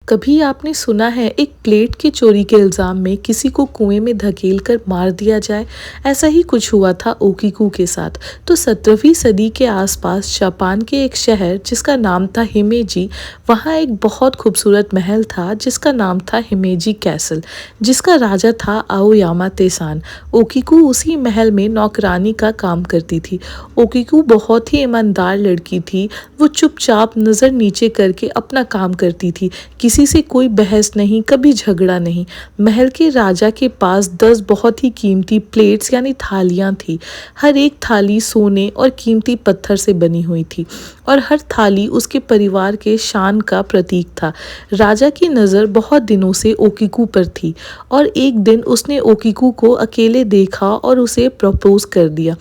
कभी आपने सुना है एक प्लेट की चोरी के इल्ज़ाम में किसी को कुएं में धकेल कर मार दिया जाए। ऐसा ही कुछ हुआ था ओकीकू के साथ। तो 17वीं सदी के आसपास जापान के एक शहर जिसका नाम था हिमेजी, वहाँ एक बहुत खूबसूरत महल था जिसका नाम था हिमेजी कैसल, जिसका राजा था आओयामा तेसान। ओकीकू उसी महल में नौकरानी का काम करती थी। ओकीकू बहुत ही ईमानदार लड़की थी। वो चुपचाप नज़र नीचे करके अपना काम करती थी, किसी से कोई बहस नहीं, कभी झगड़ा नहीं। महल के राजा के पास 10 बहुत ही कीमती प्लेट्स यानी थालियां थी। हर एक थाली सोने और कीमती पत्थर से बनी हुई थी और हर थाली उसके परिवार के शान का प्रतीक था। राजा की नज़र बहुत दिनों से ओकीकू पर थी और एक दिन उसने ओकीकू को अकेले देखा और उसे प्रपोज कर दिया।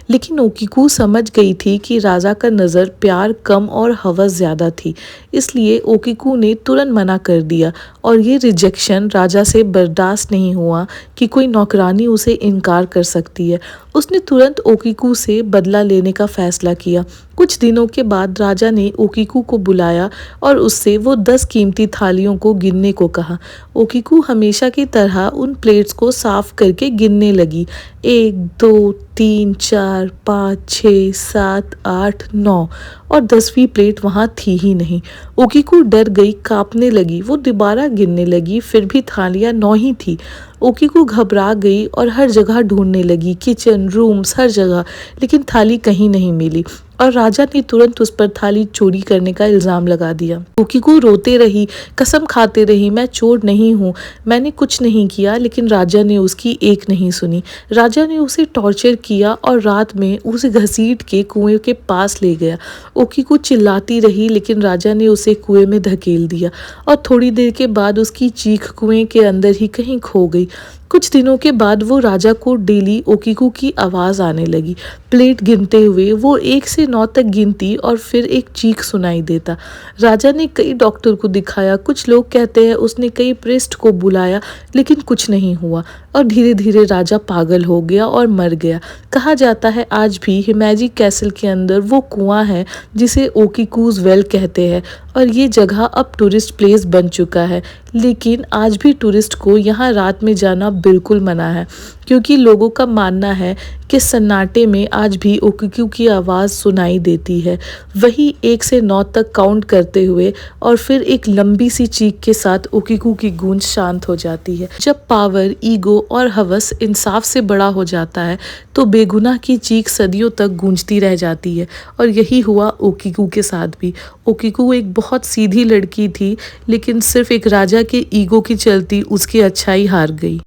लेकिन ओकीकू समझ गई थी कि राजा का नज़र प्यार कम और हवस ज़्यादा थी, इसलिए ओकीकू ने तुरंत मना कर दिया और ये रिजेक्शन राजा से बर्दाश्त नहीं हुआ कि कोई नौकरानी उसे इनकार कर सकती है। उसने तुरंत ओकीकू से बदला लेने का फैसला किया। कुछ दिनों के बाद राजा ने ओकीकू को बुलाया और उससे वो 10 कीमती थालियों को गिनने को कहा। ओकीकू हमेशा की तरह उन प्लेट्स को साफ करके गिनने लगी। 1 2 3 4 5 6 7 8 9 और 10वीं प्लेट वहाँ थी ही नहीं। ओकीकू डर गई, कांपने लगी। वो दोबारा गिनने लगी, फिर भी थालियाँ 9 ही थी। ओकीकू घबरा गई और हर जगह ढूंढने लगी, किचन, रूम्स, हर जगह, लेकिन थाली कहीं नहीं मिली और राजा ने तुरंत उस पर थाली चोरी करने का इल्ज़ाम लगा दिया। ओकीकू रोते रही, कसम खाते रही, मैं चोर नहीं हूँ, मैंने कुछ नहीं किया। लेकिन राजा ने उसकी एक नहीं सुनी। राजा ने उसे टॉर्चर किया और रात में उसे घसीट के कुएं के पास ले गया। ओकीकू चिल्लाती रही, लेकिन राजा ने उसे कुएं में धकेल दिया और थोड़ी देर के बाद उसकी चीख कुएं के अंदर ही कहीं खो गई। कुछ दिनों के बाद वो राजा को डेली ओकीकू की आवाज़ आने लगी। प्लेट गिनते हुए वो 1 से 9 तक गिनती और फिर एक चीख सुनाई देता। राजा ने कई डॉक्टर को दिखाया, कुछ लोग कहते हैं उसने कई प्रीस्ट को बुलाया, लेकिन कुछ नहीं हुआ और धीरे धीरे राजा पागल हो गया और मर गया। कहा जाता है आज भी हिमेजी कैसल के अंदर वो कुआं है जिसे ओकीकूज वेल कहते हैं और ये जगह अब टूरिस्ट प्लेस बन चुका है। लेकिन आज भी टूरिस्ट को यहाँ रात में जाना बिल्कुल मना है, क्योंकि लोगों का मानना है कि सन्नाटे में आज भी ओकीकू की आवाज़ सुनाई देती है, वही 1 से 9 तक काउंट करते हुए, और फिर एक लंबी सी चीख के साथ ओकीकू की गूंज शांत हो जाती है। जब पावर, ईगो और हवस इंसाफ से बड़ा हो जाता है तो बेगुनाह की चीख सदियों तक गूंजती रह जाती है और यही हुआ ओकीकू के साथ भी। ओकीकू एक बहुत सीधी लड़की थी, लेकिन सिर्फ एक राजा के ईगो की चलती उसकी अच्छाई हार गई।